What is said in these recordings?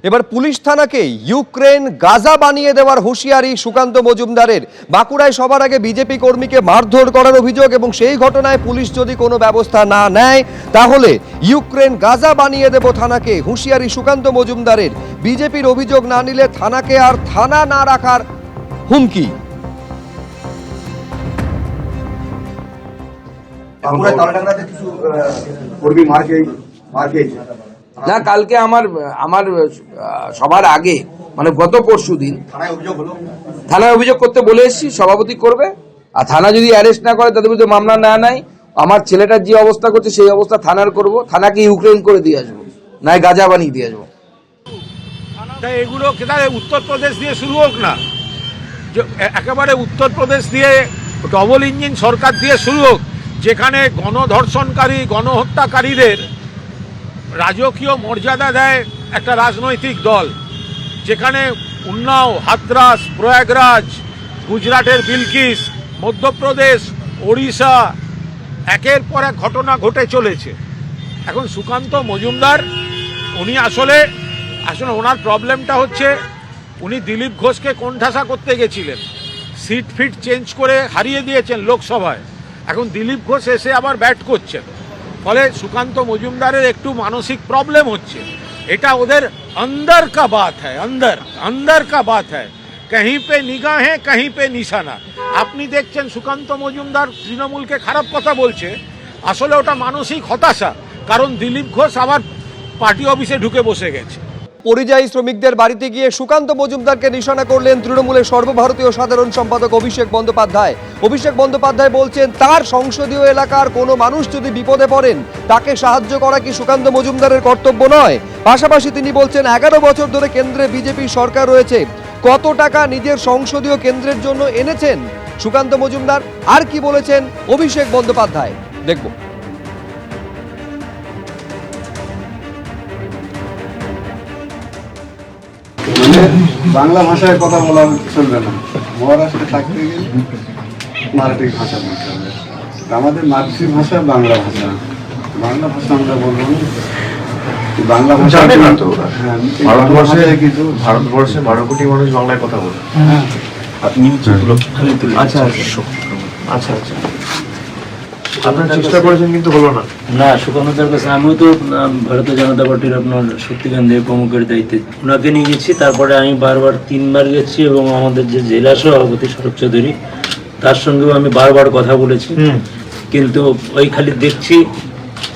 এবার পুলিশ থানাকে ইউক্রেন গাজা বানিয়ে দেওয়ার হুঁশিয়ারি সুকান্ত মজুমদারের। বাঁকুড়ায় সবার আগে বিজেপি কর্মীকে মারধর করার অভিযোগ এবং সেই ঘটনায় পুলিশ যদি কোনো ব্যবস্থা না নেয় তাহলে ইউক্রেন গাজা বানিয়ে দেব থানাকে, হুঁশিয়ারি সুকান্ত মজুমদারের। বিজেপির অভিযোগ না নিলে থানাকে আর থানা না রাখার হুমকি। না, কালকে আমার সবার আগে মানে গত পরশু দিন থানায় অভিযোগ করতে বলে এসেছি, সভাপতি করবে। আর থানা যদি অ্যারেস্ট না করে, তাদের বিরুদ্ধে মামলা না নেয়, আমার ছেলেটার যে অবস্থা করছে সেই অবস্থা থানার করব। থানাকে ইউক্রেন করে দিয়ে আসবো, নয় গাজা বানিয়ে দিয়ে আসবো। এগুলো উত্তরপ্রদেশ দিয়ে শুরু হোক না, একেবারে উত্তরপ্রদেশ দিয়ে ডবল ইঞ্জিন সরকার দিয়ে শুরু হোক, যেখানে গণধর্ষণকারী গণহত্যাকারীদের রাজকীয় মর্যাদা দেয় একটা রাজনৈতিক দল, যেখানে উন্নাও, হাতরাস, প্রয়াগরাজ, গুজরাটের বিলকিস, মধ্যপ্রদেশ, ওড়িশা, একের পর এক ঘটনা ঘটে চলেছে। এখন সুকান্ত মজুমদার উনি আসলে ওনার প্রবলেমটা হচ্ছে, উনি দিলীপ ঘোষকে কোণঠাসা করতে গেছিলেন, সিট ফিট চেঞ্জ করে হারিয়ে দিয়েছেন লোকসভায়। এখন দিলীপ ঘোষ এসে আবার ব্যাট করছেন, ফলে সুকান্ত মজুমদারের একটু মানসিক প্রবলেম হচ্ছে। এটা ওদের অন্দর কা বাত হ্যায়, অন্দর কা বাত হ্যায়, কहीं पे নিগাহে কहीं पे নিশানা। আপনি দেখছেন সুকান্ত মজুমদার তৃণমূলকে খারাপ কথা বলছে, আসলে ওটা মানসিক হতাশা, কারণ দিলীপ ঘোষ আবার পার্টি অফিসে ঢুকে বসে গেছে। পরিযায়ী শ্রমিকদের বাড়িতে গিয়ে সুকান্ত মজুমদারকে নিশানা করলেন তৃণমূলের সর্বভারতীয় সাধারণ সম্পাদক অভিষেক বন্দ্যোপাধ্যায়। অভিষেক বন্দ্যোপাধ্যায় বলছেন, তার সংসদীয় এলাকার কোনো মানুষ যদি বিপদে পড়েন তাকে সাহায্য করা কি সুকান্ত মজুমদারের কর্তব্য নয়? পাশাপাশি তিনি বলছেন, 11 বছর ধরে কেন্দ্রে বিজেপি সরকার রয়েছে, কত টাকা নিজের সংসদীয় কেন্দ্রের জন্য এনেছেন সুকান্ত মজুমদার? আর কি বলেছেন অভিষেক বন্দ্যোপাধ্যায়, দেখব। বাংলা ভাষায় কথা বলা চলবে না, মহারাষ্ট্রে থাকতে গেলে মারাঠি ভাষা বলতে হবে। আমাদের মাতৃভাষা বাংলা ভাষা, বাংলা ভাষা আমরা বলবো না। বাংলা ভাষা না তো, ভারতবর্ষে 12 কোটি মানুষ বাংলায় কথা বলে। আচ্ছা আচ্ছা আচ্ছা, আপনার চেষ্টা করেছেন কিন্তু হলো না। না, সুকান্তদার কাছে আমিও তো ভারতীয় জনতা পার্টির আপনার শক্তিকেন্দ্রের প্রমুখের দায়িত্বে ওনাকে নিয়ে গেছি। তারপরে আমি বারবার 3বার গেছি এবং আমাদের যে জেলা সভাপতি শরৎ চৌধুরী, তার সঙ্গেও আমি বারবার কথা বলেছি, কিন্তু ওই খালি দেখছি,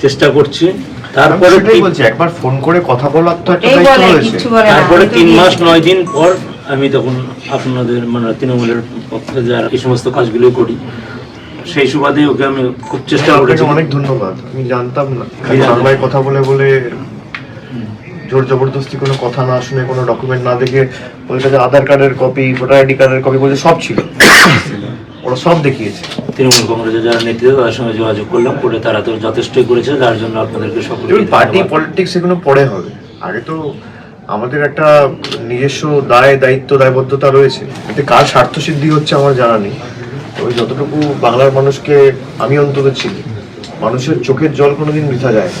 চেষ্টা করছি। তারপরে বলছি, একবার ফোন করে কথা বলার তো একটা দায়িত্ব রয়েছে। তারপরে 3 মাস 9 দিন পর আমি তখন আপনাদের মানে তৃণমূলের পক্ষে যারা এই সমস্ত কাজগুলো করি, সেই সুবাদে ওকে আমি খুব চেষ্টা করেছি। অনেক ধন্যবাদ। আমি জানতাম না, বাংলায় কথা বলে বলে জোর জবরদস্তি কোনো কথা না শুনে, কোনো ডকুমেন্ট না দেখে, ওই কাছে আধার কার্ডের কপি, ভোটার আইডি কার্ডের কপি বলছে সব ছিল, ওরা সব দেখিয়েছে। তৃণমূল কংগ্রেসের যারা নেতৃত্ব, তাদের সঙ্গে যোগাযোগ করলাম, করে তারা তো যথেষ্টই করেছে, যার জন্য আপনাদেরকে সকলকে পার্টি পলিটিক্স এগুলো পরে হবে, আগে তো আমাদের একটা নিজস্ব দায়িত্ব দায়বদ্ধতা রয়েছে। এতে কার স্বার্থ সিদ্ধি হচ্ছে আমার জানা নেই। ওই যতটুকু বাংলার মানুষকে আমি অন্তত চিনি, মানুষের চোখের জল কোনোদিন বৃথা যায় না।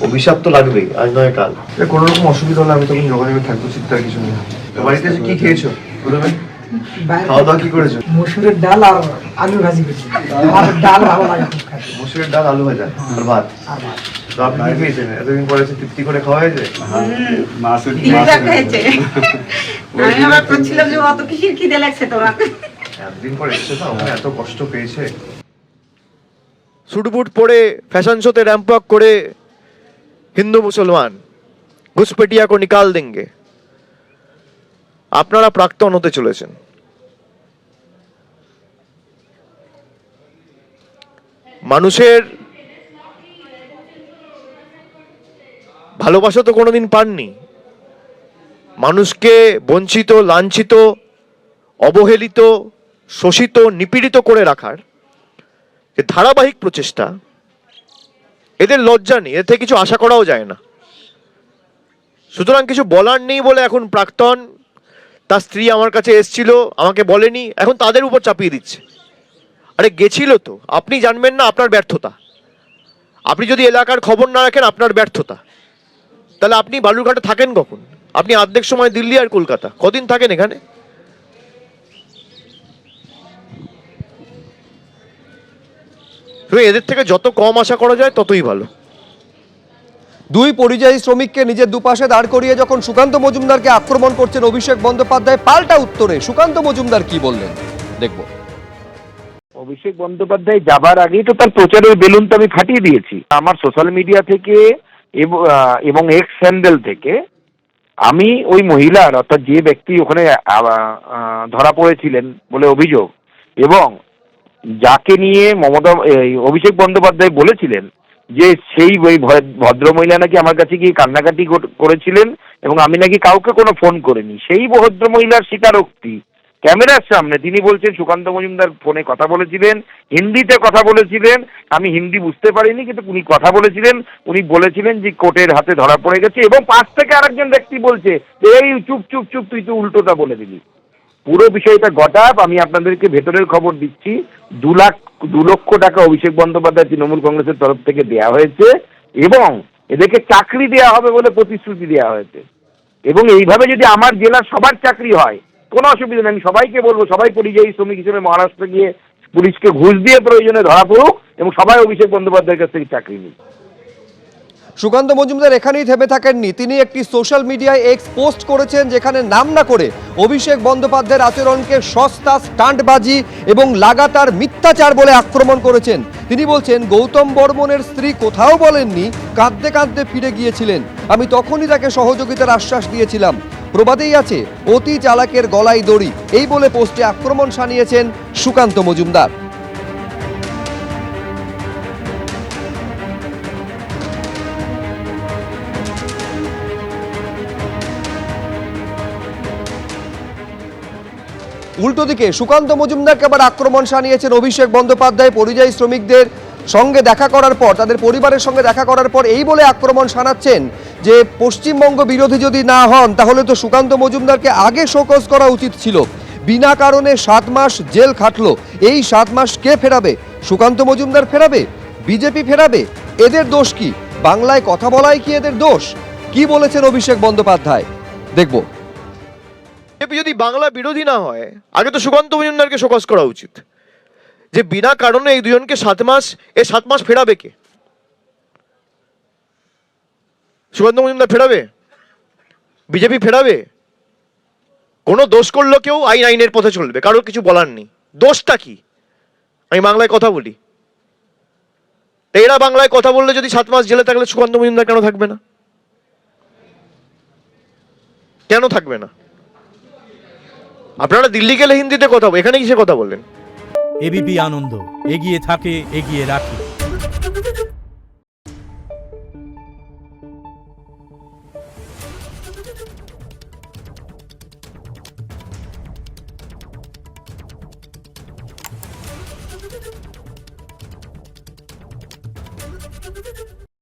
অভিশাপ তো লাগবেই, আজ নয় কাল। কোনো রকম অসুবিধা হলে আমি তখন যোগাযোগে থাকবো, চিন্তার কিছু নেই। বাড়িতে এসে কি খেয়েছো? খাওয়া দাওয়া কি করেছো? মসুরের ডাল আর আলু ভাজি করেছি। ডাল ভালো লাগে খুব খাই। মসুরের ডাল, আলু ভাজা আর ভাত। তো আপনি কি খেয়েছেন? এতদিন পরে এসে তৃপ্তি করে খাওয়া হয়েছে? আমি আবার বলছিলাম যে অত কিসের খিদে লাগছে তোমার? একদিন পরে এসে তো আমার এত কষ্ট পেয়েছে। সুটবুট পরে ফ্যাশন শোতে रैंप वॉक করে হিন্দু মুসলমান ঘুসপেটিয়া কো নিকাল দেंगे। আপনারা প্রাক্তন হতে চলেছেন। মানুষের ভালোবাসা তো কোনোদিন পাননি। মানুষকে বঞ্চিত, লাঞ্ছিত, অবহেলিত, শোষিত, নিপীড়িত করে রাখার যে ধারাবাহিক প্রচেষ্টা, এদের লজ্জা নেই, এর থেকে কিছু আশা করাও যায় না। সুতরাং কিছু বলার নেই বলে এখন প্রাক্তন, তার স্ত্রী আমার কাছে এসেছিল, আমাকে বলেনি, এখন তাদের উপর চাপিয়ে দিচ্ছে। আরে গেছিল তো, আপনি জানবেন না, আপনার ব্যর্থতা। আপনি যদি এলাকার খবর না রাখেন, আপনার ব্যর্থতা। তাহলে আপনি বালুরঘাটে থাকেন কখন? আপনি অর্ধেক সময় দিল্লি আর কলকাতা, কদিন থাকেন এখানে? এদের থেকে যত কম আশা করা যায় ততই ভালো। দুই পরিযায়ী শ্রমিককে নিজের দুপাশে দাঁড় করিয়ে যখন সুকান্ত মজুমদারকে আক্রমণ করছেন অভিষেক বন্দ্যোপাধ্যায়, পাল্টা উত্তরে সুকান্ত মজুমদার কি বললেন দেখব। অভিষেক বন্দ্যোপাধ্যায় যাবার আগেই তো তার প্রচারের বেলুন তো আমি ফাটিয়ে দিয়েছি। আমার সোশ্যাল মিডিয়া থেকে এবং এক্স হ্যান্ডেল থেকে আমি ওই মহিলার, অর্থাৎ যে ব্যক্তি ওখানে ধরা পড়েছিলেন বলে অভিযোগ, এবং যাকে নিয়ে অভিষেক বন্দ্যোপাধ্যায় বলেছিলেন যে সেই ওই ভদ্রমহিলা নাকি আমার কাছে গিয়ে কান্নাকাটি করেছিলেন এবং আমি নাকি কাউকে কোনো ফোন করিনি, সেই ভদ্রমহিলার স্বীকারোক্তি ক্যামেরার সামনে তিনি বলছেন সুকান্ত মজুমদার ফোনে কথা বলেছিলেন, হিন্দিতে কথা বলেছিলেন, আমি হিন্দি বুঝতে পারিনি কিন্তু উনি কথা বলেছিলেন, উনি বলেছিলেন যে কোর্টের হাতে ধরা পড়ে গেছে, এবং পাশ থেকে আরেকজন ব্যক্তি বলছে এই চুপ চুপ চুপ, তুই তো উল্টোটা বলে দিলি। পুরো বিষয়টা গটাপ আমি আপনাদেরকে ভেতরের খবর দিচ্ছি। 2 লক্ষ টাকা অভিষেক বন্দ্যোপাধ্যায় তৃণমূল কংগ্রেসের তরফ থেকে দেওয়া হয়েছে এবং এদেরকে চাকরি দেওয়া হবে বলে প্রতিশ্রুতি দেওয়া হয়েছে, এবং এইভাবে যদি আমার জেলার সবার চাকরি হয় কোনো অসুবিধা নেই। আমি সবাইকে বলবো সবাই পরিযায়ী শ্রমিক হিসেবে মহারাষ্ট্রে গিয়ে পুলিশকে ঘুষ দিয়ে প্রয়োজনে ধরা পড়ুক এবং সবাই অভিষেক বন্দ্যোপাধ্যায়ের কাছ থেকে চাকরি নিক। সুকান্ত মজুমদার এখানেই থেমে থাকেননি, তিনি একটি সোশ্যাল মিডিয়ায় এক্স পোস্ট করেছেন যেখানে নাম না করে অভিষেক বন্দ্যোপাধ্যায়ের আচরণকে সস্তা স্টান্টবাজি এবং লাগাতার মিথ্যাচার বলে আক্রমণ করেছেন। তিনি বলছেন গৌতম বর্মনের স্ত্রী কোথাও বলেননি কাঁদতে কাঁদতে ফিরে গিয়েছিলেন, আমি তখনই তাকে সহযোগিতার আশ্বাস দিয়েছিলাম। প্রবাদেই আছে অতি চালাকের গলায় দড়ি, এই বলে পোস্টে আক্রমণ শানিয়েছেন সুকান্ত মজুমদার। উল্টো দিকে সুকান্ত মজুমদারকে আবার আক্রমণ শানিয়েছেন অভিষেক বন্দ্যোপাধ্যায়। পরিযায়ী শ্রমিকদের সঙ্গে দেখা করার পর, তাদের পরিবারের সঙ্গে দেখা করার পর এই বলে আক্রমণ শানাচ্ছেন যে পশ্চিমবঙ্গ বিরোধী যদি না হন তাহলে তো সুকান্ত মজুমদারকে আগে শোকজ করা উচিত ছিল। বিনা কারণে 7 মাস জেল খাটলো, এই 7 মাস কে ফেরাবে? সুকান্ত মজুমদার ফেরাবে? বিজেপি ফেরাবে? এদের দোষ কি? বাংলায় কথা বলাই কি এদের দোষ? কি বলেছেন অভিষেক বন্দ্যোপাধ্যায় দেখব। বিজেপি যদি বাংলা বিরোধী না হয় আগে তো সুকান্ত মজুমদারকে শোকজ করা উচিত, যে বিনা কারণে এই দুজনকে 7 মাস, এই 7 মাস ফেরাবে কে? সুকান্ত মজুমদার ফেরাবে? বিজেপি ফেরাবে? কোনো দোষ করলো কেউ আইনের পথে চলবে, কারোর কিছু বলার নেই। দোষটা কি? আমি বাংলায় কথা বলি, এরা বাংলায় কথা বললে যদি 7 মাস জেলে থাকলে সুকান্ত মজুমদার কেন থাকবে না? কেন থাকবে না? আপনারা দিল্লি গেলে হিন্দিতে কথা বলেন, এখানে কিসে কথা বলেন? এবিপি আনন্দ, এগিয়ে থাকে, এগিয়ে রাখে।